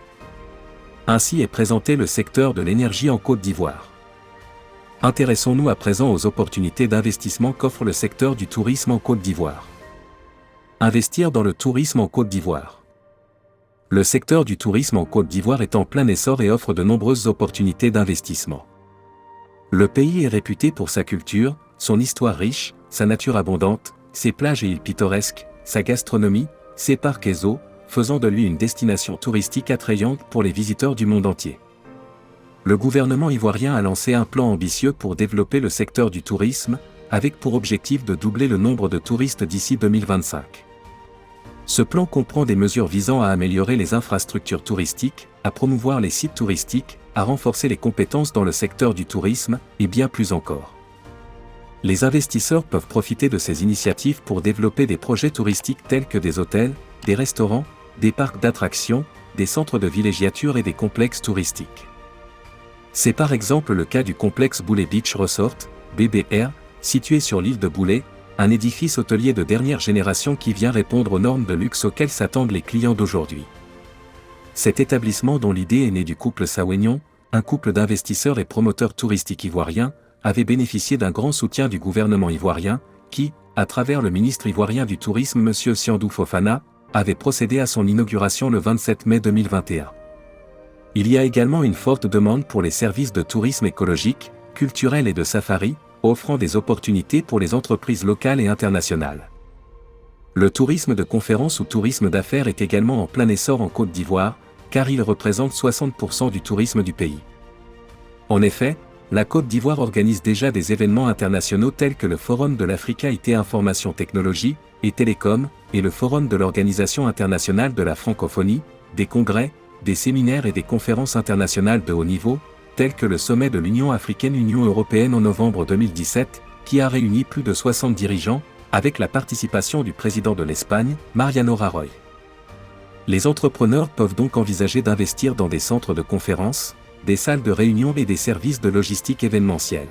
Ainsi est présenté le secteur de l'énergie en Côte d'Ivoire. Intéressons-nous à présent aux opportunités d'investissement qu'offre le secteur du tourisme en Côte d'Ivoire. Investir dans le tourisme en Côte d'Ivoire. Le secteur du tourisme en Côte d'Ivoire est en plein essor et offre de nombreuses opportunités d'investissement. Le pays est réputé pour sa culture, son histoire riche, sa nature abondante, ses plages et îles pittoresques, sa gastronomie, ses parcs et zoos, faisant de lui une destination touristique attrayante pour les visiteurs du monde entier. Le gouvernement ivoirien a lancé un plan ambitieux pour développer le secteur du tourisme, avec pour objectif de doubler le nombre de touristes d'ici 2025. Ce plan comprend des mesures visant à améliorer les infrastructures touristiques, à promouvoir les sites touristiques, à renforcer les compétences dans le secteur du tourisme, et bien plus encore. Les investisseurs peuvent profiter de ces initiatives pour développer des projets touristiques tels que des hôtels, des restaurants, des parcs d'attractions, des centres de villégiature et des complexes touristiques. C'est par exemple le cas du complexe Boulet Beach Resort, BBR, situé sur l'île de Boulet, un édifice hôtelier de dernière génération qui vient répondre aux normes de luxe auxquelles s'attendent les clients d'aujourd'hui. Cet établissement, dont l'idée est née du couple Sawignon, un couple d'investisseurs et promoteurs touristiques ivoiriens, avait bénéficié d'un grand soutien du gouvernement ivoirien, qui, à travers le ministre ivoirien du Tourisme M. Siandou Fofana, avait procédé à son inauguration le 27 mai 2021. Il y a également une forte demande pour les services de tourisme écologique, culturel et de safari, offrant des opportunités pour les entreprises locales et internationales. Le tourisme de conférence ou tourisme d'affaires est également en plein essor en Côte d'Ivoire, car il représente 60% du tourisme du pays. En effet, la Côte d'Ivoire organise déjà des événements internationaux tels que le Forum de l'Africa IT Information Technologie et Télécom, et le Forum de l'Organisation internationale de la francophonie, des congrès, des séminaires et des conférences internationales de haut niveau, tels que le sommet de l'Union africaine-Union européenne en novembre 2017, qui a réuni plus de 60 dirigeants, avec la participation du président de l'Espagne, Mariano Rajoy. Les entrepreneurs peuvent donc envisager d'investir dans des centres de conférences, des salles de réunion et des services de logistique événementielle.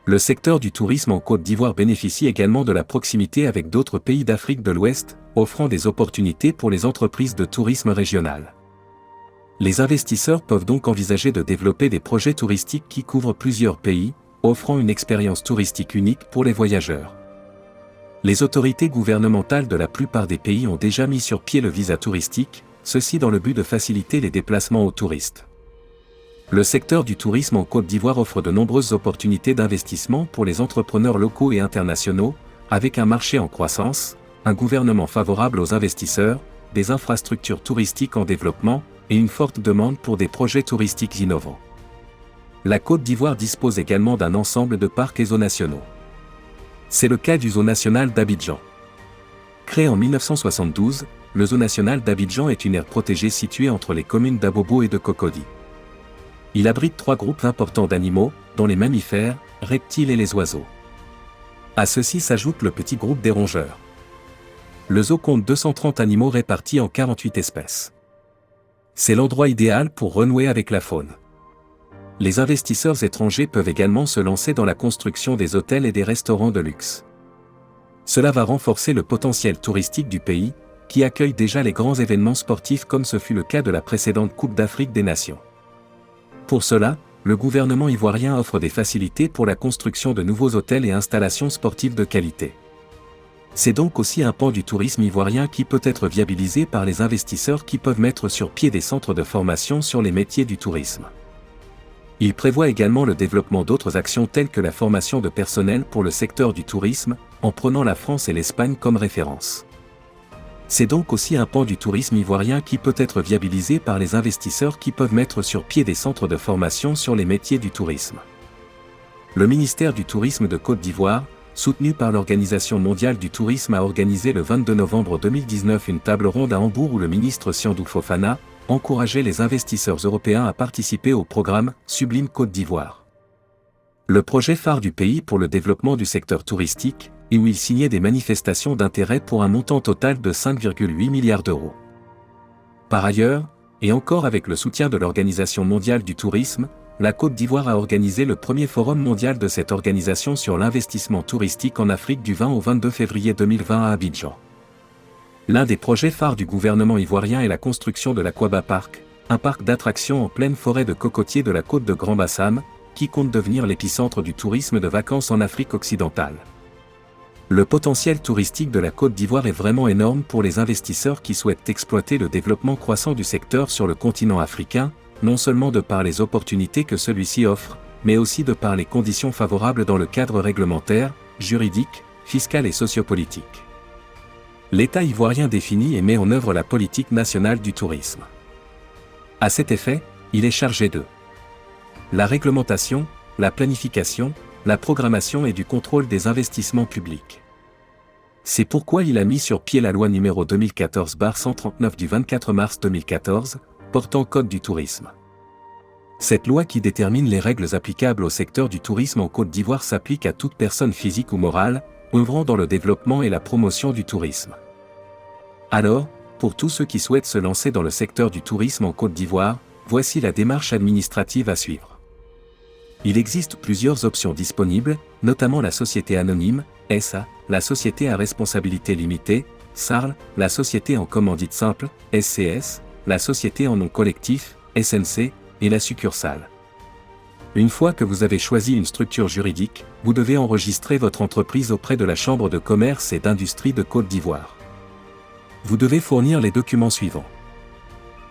Le secteur du tourisme en Côte d'Ivoire bénéficie également de la proximité avec d'autres pays d'Afrique de l'Ouest, offrant des opportunités pour les entreprises de tourisme régional. Les investisseurs peuvent donc envisager de développer des projets touristiques qui couvrent plusieurs pays, offrant une expérience touristique unique pour les voyageurs. Les autorités gouvernementales de la plupart des pays ont déjà mis sur pied le visa touristique, ceci dans le but de faciliter les déplacements aux touristes. Le secteur du tourisme en Côte d'Ivoire offre de nombreuses opportunités d'investissement pour les entrepreneurs locaux et internationaux, avec un marché en croissance, un gouvernement favorable aux investisseurs, des infrastructures touristiques en développement et une forte demande pour des projets touristiques innovants. La Côte d'Ivoire dispose également d'un ensemble de parcs et zoos nationaux. C'est le cas du zoo national d'Abidjan. Créé en 1972, le zoo national d'Abidjan est une aire protégée située entre les communes d'Abobo et de Cocody. Il abrite 3 groupes importants d'animaux, dont les mammifères, reptiles et les oiseaux. À ceux-ci s'ajoute le petit groupe des rongeurs. Le zoo compte 230 animaux répartis en 48 espèces. C'est l'endroit idéal pour renouer avec la faune. Les investisseurs étrangers peuvent également se lancer dans la construction des hôtels et des restaurants de luxe. Cela va renforcer le potentiel touristique du pays, qui accueille déjà les grands événements sportifs comme ce fut le cas de la précédente Coupe d'Afrique des Nations. Pour cela, le gouvernement ivoirien offre des facilités pour la construction de nouveaux hôtels et installations sportives de qualité. C'est donc aussi un pan du tourisme ivoirien qui peut être viabilisé par les investisseurs qui peuvent mettre sur pied des centres de formation sur les métiers du tourisme. Il prévoit également le développement d'autres actions telles que la formation de personnel pour le secteur du tourisme, en prenant la France et l'Espagne comme référence. C'est donc aussi un pan du tourisme ivoirien qui peut être viabilisé par les investisseurs qui peuvent mettre sur pied des centres de formation sur les métiers du tourisme. Le ministère du Tourisme de Côte d'Ivoire, soutenu par l'Organisation mondiale du tourisme, a organisé le 22 novembre 2019 une table ronde à Hambourg où le ministre Siandou Fofana encourageait les investisseurs européens à participer au programme Sublime Côte d'Ivoire. Le projet phare du pays pour le développement du secteur touristique, et où il signait des manifestations d'intérêt pour un montant total de 5,8 milliards d'euros. Par ailleurs, et encore avec le soutien de l'Organisation mondiale du tourisme, la Côte d'Ivoire a organisé le premier forum mondial de cette organisation sur l'investissement touristique en Afrique du 20 au 22 février 2020 à Abidjan. L'un des projets phares du gouvernement ivoirien est la construction de l'Aquaba Park, un parc d'attractions en pleine forêt de cocotiers de la côte de Grand-Bassam, qui compte devenir l'épicentre du tourisme de vacances en Afrique occidentale. Le potentiel touristique de la Côte d'Ivoire est vraiment énorme pour les investisseurs qui souhaitent exploiter le développement croissant du secteur sur le continent africain, non seulement de par les opportunités que celui-ci offre, mais aussi de par les conditions favorables dans le cadre réglementaire, juridique, fiscal et sociopolitique. L'État ivoirien définit et met en œuvre la politique nationale du tourisme. À cet effet, il est chargé de la réglementation, la planification, la programmation et du contrôle des investissements publics. C'est pourquoi il a mis sur pied la loi numéro 2014/139 du 24 mars 2014, portant Code du tourisme. Cette loi qui détermine les règles applicables au secteur du tourisme en Côte d'Ivoire s'applique à toute personne physique ou morale, œuvrant dans le développement et la promotion du tourisme. Alors, pour tous ceux qui souhaitent se lancer dans le secteur du tourisme en Côte d'Ivoire, voici la démarche administrative à suivre. Il existe plusieurs options disponibles, notamment la société anonyme, SA, la société à responsabilité limitée, SARL, la société en commandite simple, SCS, la société en nom collectif, SNC, et la succursale. Une fois que vous avez choisi une structure juridique, vous devez enregistrer votre entreprise auprès de la Chambre de commerce et d'industrie de Côte d'Ivoire. Vous devez fournir les documents suivants.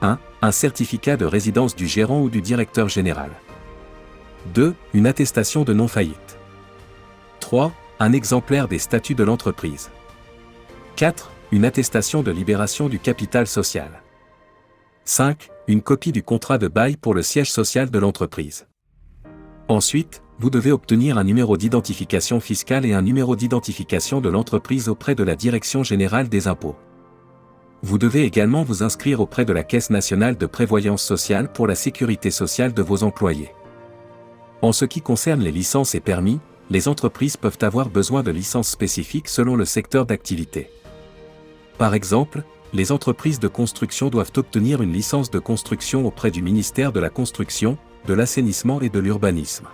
1. Un certificat de résidence du gérant ou du directeur général. 2. Une attestation de non-faillite. 3. Un exemplaire des statuts de l'entreprise. 4. Une attestation de libération du capital social. 5. Une copie du contrat de bail pour le siège social de l'entreprise. Ensuite, vous devez obtenir un numéro d'identification fiscale et un numéro d'identification de l'entreprise auprès de la Direction générale des impôts. Vous devez également vous inscrire auprès de la Caisse nationale de prévoyance sociale pour la sécurité sociale de vos employés. En ce qui concerne les licences et permis, les entreprises peuvent avoir besoin de licences spécifiques selon le secteur d'activité. Par exemple, les entreprises de construction doivent obtenir une licence de construction auprès du ministère de la Construction, de l'Assainissement et de l'Urbanisme.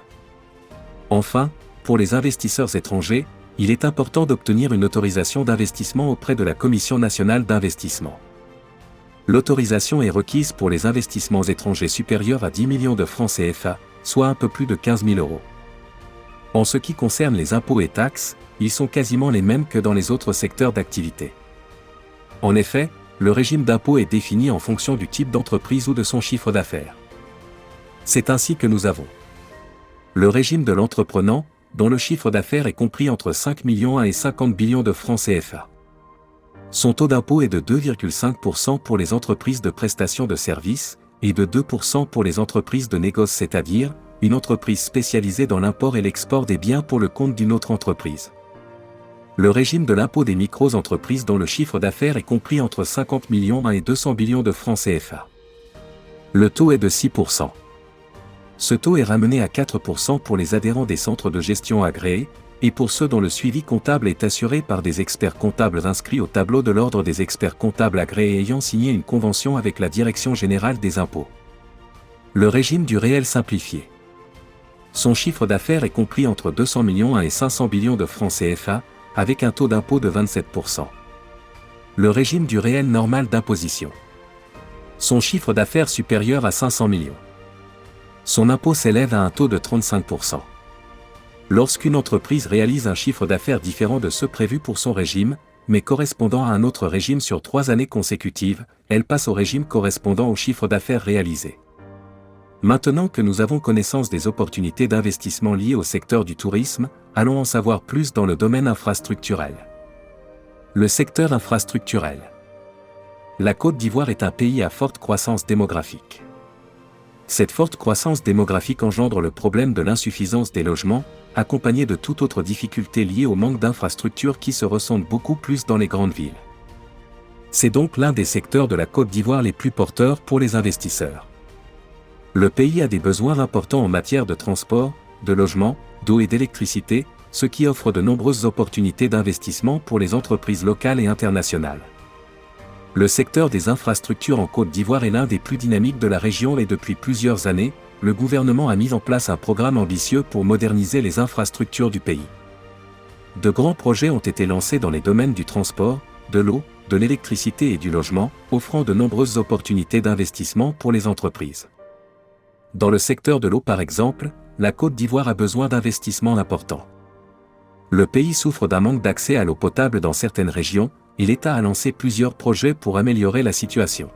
Enfin, pour les investisseurs étrangers, il est important d'obtenir une autorisation d'investissement auprès de la Commission nationale d'investissement. L'autorisation est requise pour les investissements étrangers supérieurs à 10 millions de francs CFA, soit un peu plus de 15 000 euros. En ce qui concerne les impôts et taxes, ils sont quasiment les mêmes que dans les autres secteurs d'activité. En effet, le régime d'impôt est défini en fonction du type d'entreprise ou de son chiffre d'affaires. C'est ainsi que nous avons le régime de l'entreprenant, dont le chiffre d'affaires est compris entre 5 millions et 50 billions de francs CFA. Son taux d'impôt est de 2,5% pour les entreprises de prestation de services et de 2% pour les entreprises de négoce, c'est-à-dire une entreprise spécialisée dans l'import et l'export des biens pour le compte d'une autre entreprise. Le régime de l'impôt des micro-entreprises dont le chiffre d'affaires est compris entre 50 millions et 200 billions de francs CFA. Le taux est de 6%. Ce taux est ramené à 4% pour les adhérents des centres de gestion agréés, et pour ceux dont le suivi comptable est assuré par des experts comptables inscrits au tableau de l'ordre des experts comptables agréés ayant signé une convention avec la Direction générale des impôts. Le régime du réel simplifié. Son chiffre d'affaires est compris entre 200 millions et 500 billions de francs CFA, avec un taux d'impôt de 27%. Le régime du réel normal d'imposition. Son chiffre d'affaires supérieur à 500 millions. Son impôt s'élève à un taux de 35%. Lorsqu'une entreprise réalise un chiffre d'affaires différent de ceux prévus pour son régime, mais correspondant à un autre régime sur 3 années consécutives, elle passe au régime correspondant au chiffre d'affaires réalisé. Maintenant que nous avons connaissance des opportunités d'investissement liées au secteur du tourisme, allons en savoir plus dans le domaine infrastructurel. Le secteur infrastructurel. La Côte d'Ivoire est un pays à forte croissance démographique. Cette forte croissance démographique engendre le problème de l'insuffisance des logements, accompagné de toute autre difficulté liée au manque d'infrastructures qui se ressentent beaucoup plus dans les grandes villes. C'est donc l'un des secteurs de la Côte d'Ivoire les plus porteurs pour les investisseurs. Le pays a des besoins importants en matière de transport, de logement, d'eau et d'électricité, ce qui offre de nombreuses opportunités d'investissement pour les entreprises locales et internationales. Le secteur des infrastructures en Côte d'Ivoire est l'un des plus dynamiques de la région et depuis plusieurs années, le gouvernement a mis en place un programme ambitieux pour moderniser les infrastructures du pays. De grands projets ont été lancés dans les domaines du transport, de l'eau, de l'électricité et du logement, offrant de nombreuses opportunités d'investissement pour les entreprises. Dans le secteur de l'eau par exemple, la Côte d'Ivoire a besoin d'investissements importants. Le pays souffre d'un manque d'accès à l'eau potable dans certaines régions, et l'État a lancé plusieurs projets pour améliorer la situation.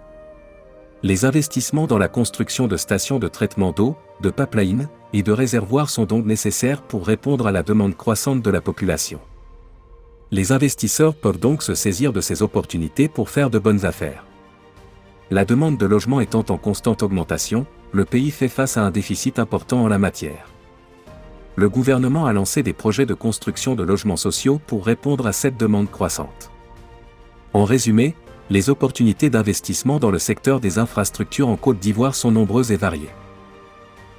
Les investissements dans la construction de stations de traitement d'eau, de pipelines et de réservoirs sont donc nécessaires pour répondre à la demande croissante de la population. Les investisseurs peuvent donc se saisir de ces opportunités pour faire de bonnes affaires. La demande de logement étant en constante augmentation, le pays fait face à un déficit important en la matière. Le gouvernement a lancé des projets de construction de logements sociaux pour répondre à cette demande croissante. En résumé, les opportunités d'investissement dans le secteur des infrastructures en Côte d'Ivoire sont nombreuses et variées.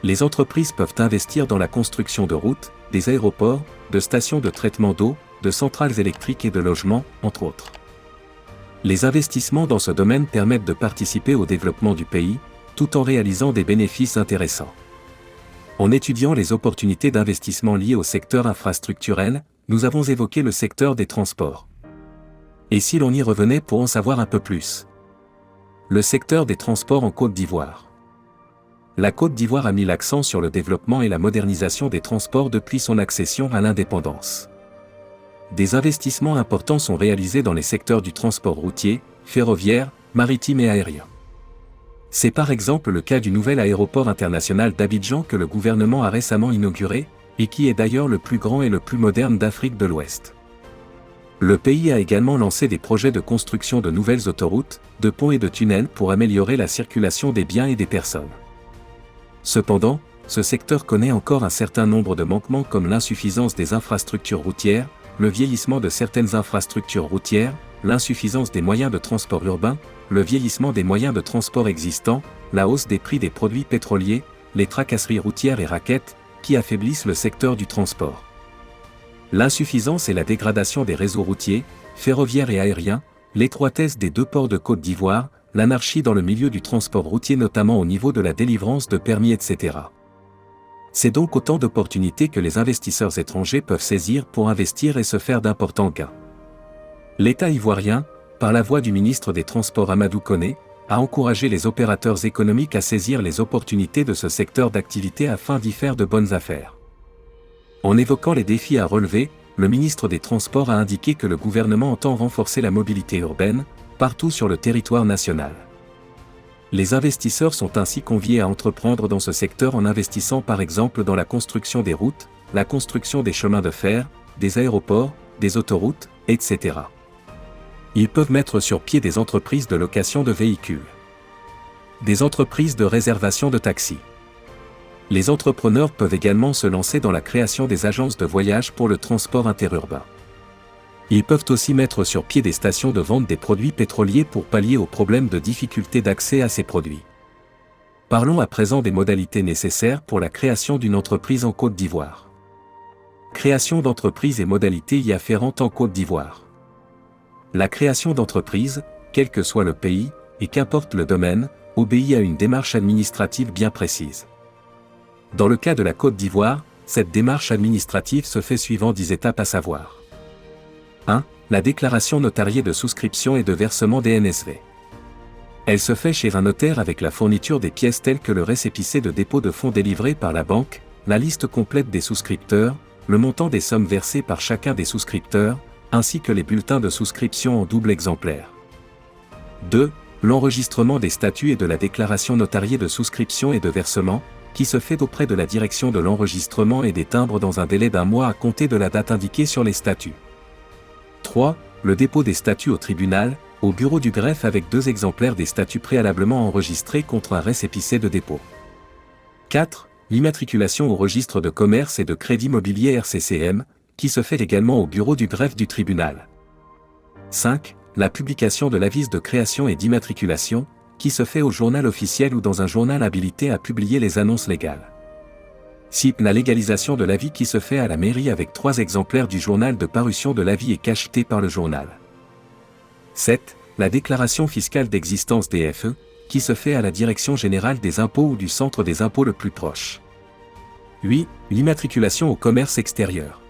Les entreprises peuvent investir dans la construction de routes, des aéroports, de stations de traitement d'eau, de centrales électriques et de logements, entre autres. Les investissements dans ce domaine permettent de participer au développement du pays, tout en réalisant des bénéfices intéressants. En étudiant les opportunités d'investissement liées au secteur infrastructurel, nous avons évoqué le secteur des transports. Et si l'on y revenait pour en savoir un peu plus? Le secteur des transports en Côte d'Ivoire. La Côte d'Ivoire a mis l'accent sur le développement et la modernisation des transports depuis son accession à l'indépendance. Des investissements importants sont réalisés dans les secteurs du transport routier, ferroviaire, maritime et aérien. C'est par exemple le cas du nouvel aéroport international d'Abidjan que le gouvernement a récemment inauguré, et qui est d'ailleurs le plus grand et le plus moderne d'Afrique de l'Ouest. Le pays a également lancé des projets de construction de nouvelles autoroutes, de ponts et de tunnels pour améliorer la circulation des biens et des personnes. Cependant, ce secteur connaît encore un certain nombre de manquements comme l'insuffisance des infrastructures routières, le vieillissement de certaines infrastructures routières, l'insuffisance des moyens de transport urbain, le vieillissement des moyens de transport existants, la hausse des prix des produits pétroliers, les tracasseries routières et raquettes, qui affaiblissent le secteur du transport. L'insuffisance et la dégradation des réseaux routiers, ferroviaires et aériens, l'étroitesse des deux ports de Côte d'Ivoire, l'anarchie dans le milieu du transport routier notamment au niveau de la délivrance de permis etc. C'est donc autant d'opportunités que les investisseurs étrangers peuvent saisir pour investir et se faire d'importants gains. L'État ivoirien, par la voix du ministre des Transports Amadou Koné, a encouragé les opérateurs économiques à saisir les opportunités de ce secteur d'activité afin d'y faire de bonnes affaires. En évoquant les défis à relever, le ministre des Transports a indiqué que le gouvernement entend renforcer la mobilité urbaine, partout sur le territoire national. Les investisseurs sont ainsi conviés à entreprendre dans ce secteur en investissant par exemple dans la construction des routes, la construction des chemins de fer, des aéroports, des autoroutes, etc. Ils peuvent mettre sur pied des entreprises de location de véhicules, des entreprises de réservation de taxis. Les entrepreneurs peuvent également se lancer dans la création des agences de voyage pour le transport interurbain. Ils peuvent aussi mettre sur pied des stations de vente des produits pétroliers pour pallier aux problèmes de difficulté d'accès à ces produits. Parlons à présent des modalités nécessaires pour la création d'une entreprise en Côte d'Ivoire. Création d'entreprise et modalités y afférentes en Côte d'Ivoire. La création d'entreprise, quel que soit le pays, et qu'importe le domaine, obéit à une démarche administrative bien précise. Dans le cas de la Côte d'Ivoire, cette démarche administrative se fait suivant 10 étapes à savoir. 1. La déclaration notariée de souscription et de versement des NSV. Elle se fait chez un notaire avec la fourniture des pièces telles que le récépissé de dépôt de fonds délivré par la banque, la liste complète des souscripteurs, le montant des sommes versées par chacun des souscripteurs, ainsi que les bulletins de souscription en double exemplaire. 2. L'enregistrement des statuts et de la déclaration notariée de souscription et de versement, qui se fait auprès de la direction de l'enregistrement et des timbres dans un délai d'1 mois à compter de la date indiquée sur les statuts. 3. Le dépôt des statuts au tribunal, au bureau du greffe avec 2 exemplaires des statuts préalablement enregistrés contre un récépissé de dépôt. 4. L'immatriculation au registre de commerce et de crédit mobilier RCCM, qui se fait également au bureau du greffe du tribunal. 5. La publication de l'avis de création et d'immatriculation, qui se fait au journal officiel ou dans un journal habilité à publier les annonces légales. 6. La légalisation de l'avis qui se fait à la mairie avec 3 exemplaires du journal de parution de l'avis et cacheté par le journal. 7. La déclaration fiscale d'existence DFE, qui se fait à la Direction générale des impôts ou du centre des impôts le plus proche. 8. L'immatriculation au commerce extérieur.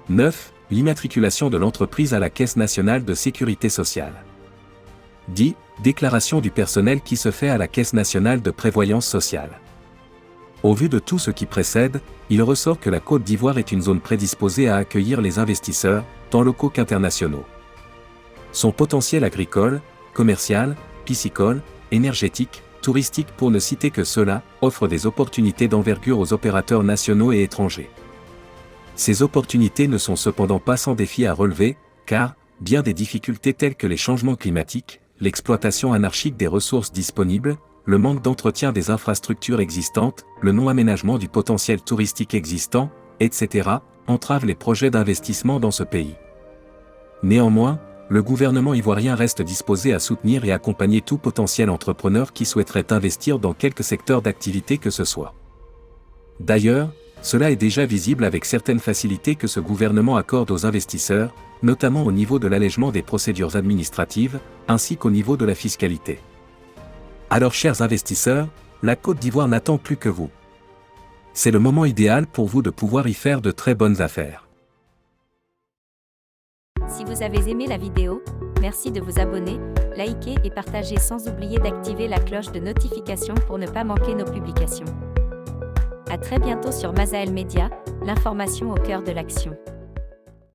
9. L'immatriculation de l'entreprise à la Caisse nationale de sécurité sociale. 10. Déclaration du personnel qui se fait à la Caisse nationale de prévoyance sociale. Au vu de tout ce qui précède, il ressort que la Côte d'Ivoire est une zone prédisposée à accueillir les investisseurs, tant locaux qu'internationaux. Son potentiel agricole, commercial, piscicole, énergétique, touristique pour ne citer que cela, offre des opportunités d'envergure aux opérateurs nationaux et étrangers. Ces opportunités ne sont cependant pas sans défis à relever, car, bien des difficultés telles que les changements climatiques, l'exploitation anarchique des ressources disponibles, le manque d'entretien des infrastructures existantes, le non-aménagement du potentiel touristique existant, etc., entravent les projets d'investissement dans ce pays. Néanmoins, le gouvernement ivoirien reste disposé à soutenir et accompagner tout potentiel entrepreneur qui souhaiterait investir dans quelque secteur d'activité que ce soit. D'ailleurs, cela est déjà visible avec certaines facilités que ce gouvernement accorde aux investisseurs, notamment au niveau de l'allègement des procédures administratives, ainsi qu'au niveau de la fiscalité. Alors chers investisseurs, la Côte d'Ivoire n'attend plus que vous. C'est le moment idéal pour vous de pouvoir y faire de très bonnes affaires. Si vous avez aimé la vidéo, merci de vous abonner, liker et partager sans oublier d'activer la cloche de notification pour ne pas manquer nos publications. À très bientôt sur Masael Media, l'information au cœur de l'action.